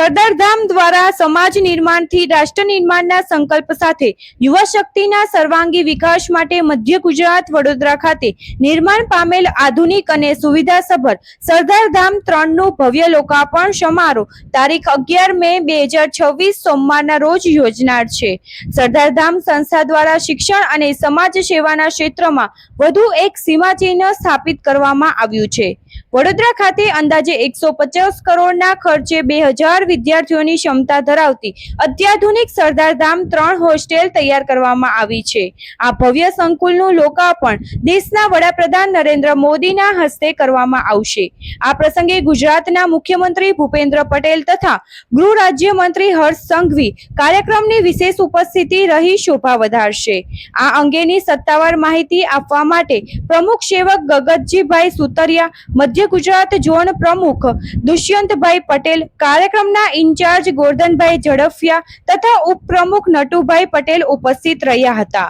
સરદાર ધામ દ્વારા સમાજ નિર્માણથી રાષ્ટ્ર નિર્માણના સંકલ્પ સાથે યુવા શક્તિના સર્વાંગી વિકાસ માટે મધ્ય ગુજરાત વડોદરા ખાતે નિર્માણ પામેલ આધુનિક અને સુવિધાસભર સરદાર ધામ 3 નું ભવ્ય લોકાર્પણ સમારોહ તારીખ 11 મે 2026 સોમવારના રોજ યોજનાર છે। સરદાર ધામ સંસ્થા દ્વારા શિક્ષણ અને સમાજ સેવાના ક્ષેત્રમાં વધુ એક સીમાચિહ્ન સ્થાપિત કરવામાં આવ્યું છે। વડોદરા ખાતે અંદાજે 150 કરોડના ખર્ચે 2000 વિદ્યાર્થીઓની ક્ષમતા ધરાવતી અત્યાધુનિક સરદાર ધામ 3 હોસ્ટેલ તૈયાર કરવામાં આવી છે। આ ભવ્ય સંકુલનું લોકાર્પણ દેશના વડાપ્રધાન નરેન્દ્ર મોદીના હસ્તે કરવામાં આવશે। આ પ્રસંગે ગુજરાતના મુખ્યમંત્રી ભૂપેન્દ્ર પટેલ તથા ગૃહ રાજ્યમંત્રી હર્ષ સંઘવી કાર્યક્રમની વિશેષ ઉપસ્થિતિ રહી શોભા વધારશે। આ અંગેની સત્તાવાર માહિતી આપવા માટે પ્રમુખ સેવક ગગતજીભાઈ સુતરિયા, મધ્ય ગુજરાત ઝોન પ્રમુખ દુષ્યંતભાઈ પટેલ, કાર્યક્રમના ઇન્ચાર્જ ગોરધનભાઈ ઝડફિયા તથા ઉપપ્રમુખ નટુભાઈ પટેલ ઉપસ્થિત રહ્યા હતા।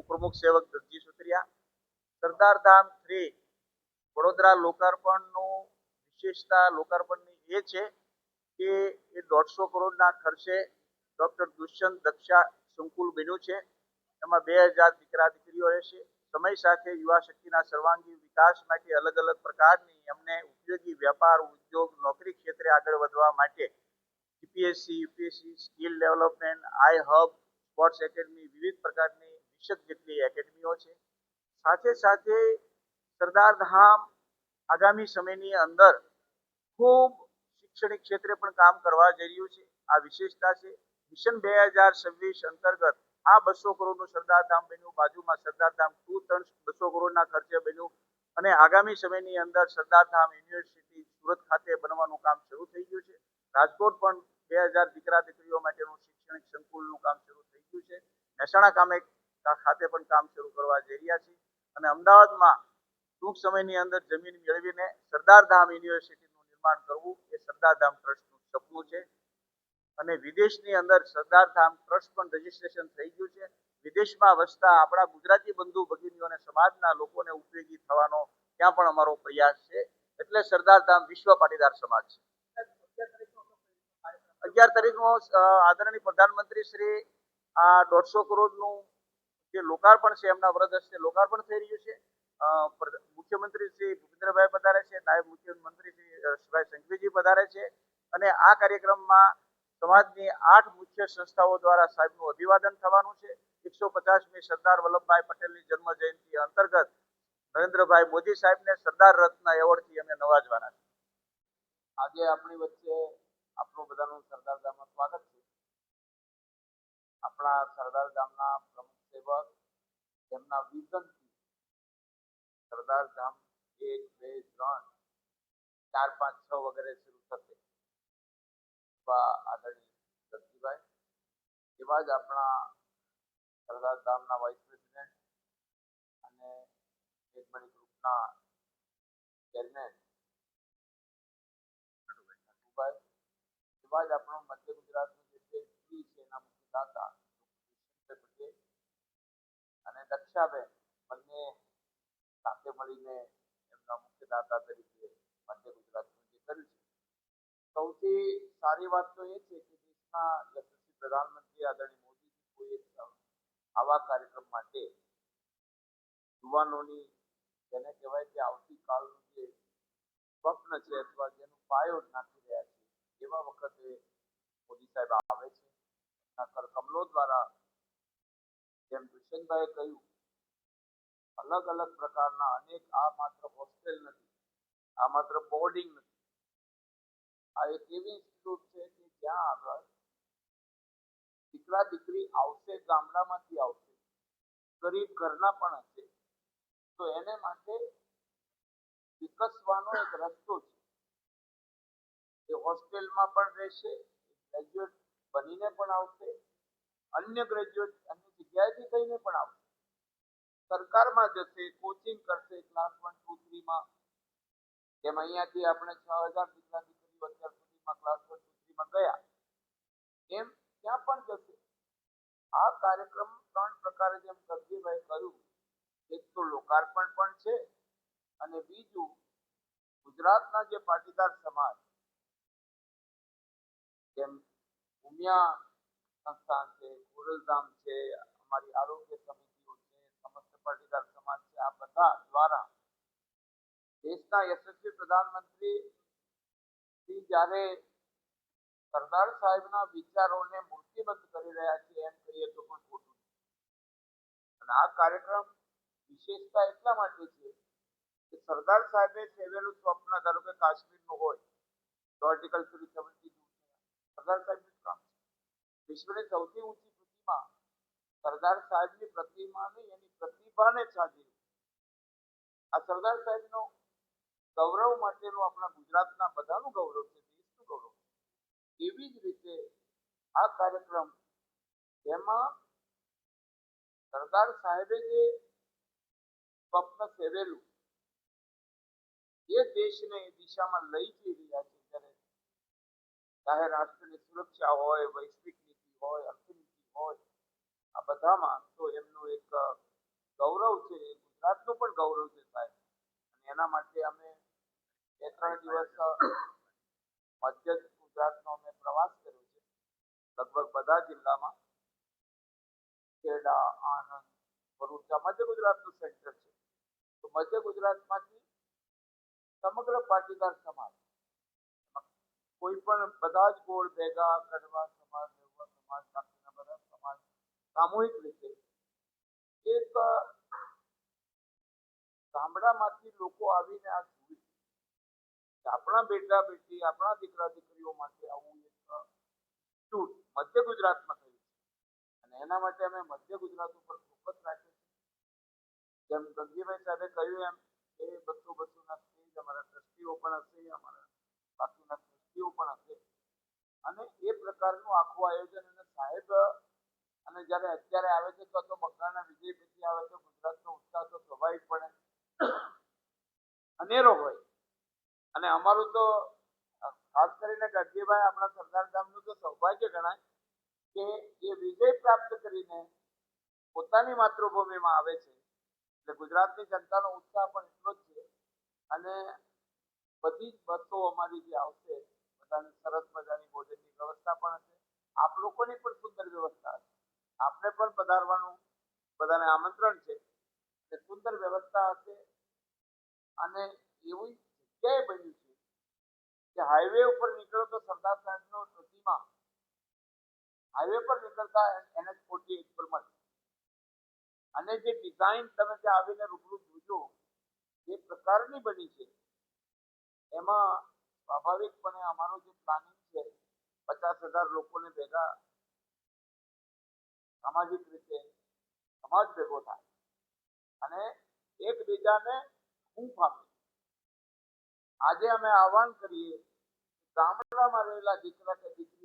પ્રમુખ સેવક ગગતજી સુતરિયા। સરદાર ધામ 3 વડોદરા લોકાર્પણનું વિશેષતા લોકાર્પણની એ છે કે એ 150 કરોડના ખર્ચે ડોક્ટર દુષ્યંત દક્ષા સંકુલ બન્યું છે। એમાં 2000 દીકરા દીકરીઓ રહેશે। સમય સાથે યુવા શક્તિના સર્વાંગી વિકાસ માટે અલગ અલગ પ્રકારની અમને ઉપયોગી વ્યાપાર, ઉદ્યોગ, નોકરી ક્ષેત્રે આગળ વધવા માટે જીપીએસસી, યુપીએસસી, સ્કિલ ડેવલપમેન્ટ, આઈ હબ, સ્પોર્ટ્સ એકેડમી, વિવિધ પ્રકારની 20 જેટલી એકેડમીઓ છે। સાથે સાથે સરદાર ધામ આગામી સમયની અંદર ખૂબ શૈક્ષણિક ક્ષેત્રે પણ કામ કરવા જઈ રહ્યું છે। આ વિશેષતા છે। મિશન 2026 અંતર્ગત આ 200 કરોડનું સરદાર ધામ બન્યું। બાજુમાં સરદાર ધામ 2 200 કરોડના ખર્ચે બન્યું અને આગામી સમયની અંદર સરદાર ધામ યુનિવર્સિટી સુરત ખાતે બનવાનું કામ શરૂ થઈ ગયું છે। રાજકોટ પણ 2000 દીકરા દીકરીઓ માટેનું શૈક્ષણિક સંકુલનું કામ શરૂ થઈ ગયું છે। મહેસાણા ખાતે પણ કામ શરૂ કરવા જઈ રહ્યા છે અને અમદાવાદમાં ટૂંક સમયની અંદર જમીન મેળવીને સરદાર ધામ યુનિવર્સિટીનું નિર્માણ કરવું એ સરદાર ધામ ટ્રસ્ટનું સપનું છે। અને વિદેશની અંદર સરદાર ધામ ટ્રસ્ટ પણ રજીસ્ટ્રેશન થઈ ગયું છે। વિદેશમાં વસતા આપણા ગુજરાતી બંધુ ભગીનીઓ અને સમાજના લોકોને ઉપયોગી થવાનો ત્યાં પણ અમારો પ્રયાસ છે। એટલે સરદાર ધામ વિશ્વ પાટીદાર સમાજ છે। 11 તારીખનો આદરણીય પ્રધાનમંત્રી શ્રી આ 150 કરોડનું જે લોકાર્પણ છે એમના વરદ હસ્તે લોકાર્પણ થઈ રહ્યું છે। મુખ્યમંત્રી શ્રી ભૂપેન્દ્રભાઈ પધારે છે, નાયબ મુખ્યમંત્રી શ્રી હર્ષભાઈ સંઘવીજી પધારે છે અને આ કાર્યક્રમમાં સમાજની 8 મુખ્ય સંસ્થાઓ દ્વારા સાહેબનું અભિવાદન થવાનું છે। 150મી સરદાર વલ્લભભાઈ પટેલની જન્મ જયંતિ અંતર્ગત નરેન્દ્રભાઈ મોદી સાહેબને સરદાર રત્ન એવોર્ડથી અમે નવાજવાના છે। આજે આપણી વચ્ચે આપણું બધાનું સરદાર ધામમાં સ્વાગત છે। આપણા સરદાર ધામના પ્રમુખ સેવક તેમના વિઝનથી સરદાર ધામ 1, 2, 3, 4, 5, 6 વગેરે શરૂ થશે। આદરણીય ગગજીભાઈ એવા જ આપણા સરદાર ધામના વાઇસ પ્રેસિડેન્ટ અને મેઘમણી ગ્રુપના ચેરમેન નટુભાઈ, એવા જ આપણો મધ્ય ગુજરાતનું જે શ્રી છે એના મુખ્યદાતા પટેલ અને દક્ષાબેન બંને સાથે મળીને એમના મુખ્યદાતા તરીકે મધ્ય ગુજરાતનું જે કર્યું છે। સૌથી સારી વાત તો એ છે કે દેશના યશસ્વી પ્રધાનમંત્રી આદરણીય મોદીજી કોઈ આવા કાર્યક્રમ માટે યુવાનોની જેને કહેવાય કે આવતીકાલનું જે સ્વપ્ન છે અથવા જેનો પાયો નાખી રહ્યા છે એવા વખતે મોદી સાહેબ આવે છે। એમના કરકમલો દ્વારા જેમ દુષ્યંતભાઈએ કહ્યું અલગ અલગ પ્રકારના અનેક આ માત્ર હોસ્ટેલ નથી, આ માત્ર બોર્ડિંગ નથી, આ એક એવી ઇન્સ્ટિટ્યૂટ છે કે જ્યાં આગળ દીકરા દીકરી આવશે, ગામડામાંથી આવશે, ગરીબ ઘરના પણ હશે તો એને માટે વિકસવાનો એક રસ્તો છે। એ હોસ્ટેલમાં પણ રહેશે, ગ્રેજ્યુએટ બનીને પણ આવશે, અન્ય ગ્રેજ્યુએટ અન્ય જગ્યાએથી થઈને પણ આવશે, સરકારમાં જશે, કોચિંગ કરશે ક્લાસ 1, 2, 3માં જેમ અહીંયાથી આપણે 6000 દીકરા દીકરીઓ અત્યાર સુધીમાં ક્લાસ 1, 2, 3માં ગયા એમ ત્યાં પણ જશે। આ કાર્યક્રમ 3 પ્રકારે જેમ ગગજીભાઈ કહ્યું, એક તો લોકાર્પણ પણ છે અને બીજું ગુજરાતના જે પાટીદાર સમાજ જેમ ઉમિયા સંસ્થાન છે, ખોડલધામ છે, અમારી આરોગ્ય સમિતિઓ છે, સમસ્ત પાટીદાર સમાજ છે, આ બધા દ્વારા દેશના યશસ્વી પ્રધાનમંત્રી શ્રી જ્યારે સરદાર સાહેબના વિચારોને મૂર્તિબદ્ધ કરી રહ્યા છે એમ કહીએ તો પણ ખોટું નથી. અને આ કાર્યક્રમ વિશેષતા એટલા માટે છે કે સરદાર સાહેબે સેવેલું સ્વપ્ન ધારો કે કાશ્મીરનું હોય તો આર્ટિકલ 370 સરદાર સાહેબનું કામ છે. વિશ્વની સૌથી ઊંચી પ્રતિમા સરદાર સાહેબની પ્રતિમા નહીં, એની પ્રતિભાને સાજી. આ સરદાર સાહેબનો ગૌરવ માટેનું આપણા ગુજરાતના બધાનું ગૌરવ છે, દેશનું ગૌરવ. એવી જ રીતે આ કાર્યક્રમ જેમાં સરદાર સાહેબે જે સ્વપ્ન સેવેલું એ દેશને એ દિશામાં લઈ જઈ રહ્યા છે. ત્યારે ચાહે રાષ્ટ્રની સુરક્ષા હોય, વૈશ્વિક નીતિ હોય, અર્થનીતિ હોય, આ બધામાં તો એમનું એક ગૌરવ છે, એ ગુજરાતનું પણ ગૌરવ છે સાહેબ. અને એના માટે અમે 2-3 દિવસ મધ્ય ગુજરાતનો અમે પ્રવાસ કર્યો છે, લગભગ બધા જિલ્લામાં. ખેડા, આણંદ, ભરૂચ મધ્ય ગુજરાતનું સેન્ટર છે. તો મધ્ય ગુજરાતમાંથી સમગ્ર પાટીદાર સમાજ, કોઈ પણ બધા જ ગોળ ભેગા, કડવા સમાજ, દેવવા સમાજ, બાકીના બધા સમાજ સામૂહિક રીતે એક ગામડામાંથી લોકો આવીને આ જોયું કે આપણા બેટા બેટી, આપણા દીકરા દીકરીઓ માટે આવું એક ઇન્સ્ટિટ્યૂટ મધ્ય ગુજરાતમાં થયું છે. અને એના માટે અમે મધ્ય ગુજરાત ઉપર ફોકસ રાખ્યું છે. જેમ ગંગીભાઈ સાહેબે કહ્યું એમ એ 200 ના સ્ટેજ અમારા ટ્રસ્ટીઓ પણ હશે, અમારા બાકીના ટ્રસ્ટીઓ પણ હશે. અને એ પ્રકારનું આખું આયોજન. અને સાહેબ અને જ્યારે અત્યારે આવે છે તો બંગાળના વિજય પછી આવે તો ગુજરાતનો ઉત્સાહ તો સ્વાભાવિકપણે અનેરો હોય. અને અમારું તો ખાસ કરીને ગઢવીભાઈ આપણા સરદાર ધામનું તો સૌભાગ્ય ગણાય કે એ વિજય પ્રાપ્ત કરીને પોતાની માતૃભૂમિમાં આવે છે. એટલે ગુજરાતની જનતાનો ઉત્સાહ પણ એટલો જ છે. અને બધી જ બસો અમારી જે આવશે, બધાની સરસ મજાની ભોજનની વ્યવસ્થા પણ હશે. આપ લોકોની પણ સુંદર વ્યવસ્થા હશે. આપને પણ પધારવાનું બધાને આમંત્રણ છે. એટલે સુંદર વ્યવસ્થા હશે. અને એવી જગ્યાએ બન્યું છે કે હાઈવે ઉપર નીકળો તો સરદાર સાહેબનો પ્રતિમા હાઈવે પર નીકળતા NH-48 પર મળે. અને જે ડિઝાઇન તમે ત્યાં આવીને રૂબરૂ જોજો એ પ્રકારની બની છે, એમાં સ્વાભાવિકપણે અમારો જે પ્લાનિંગ છે 50,000 લોકોને ભેગા સામાજિક રીતે સમાજ ભેગો થાય અને એકબીજાને હૂંફ આપે. આજે અમે આહવાન કરીએ ગામડામાં રહેલા દીકરા કે દીકરી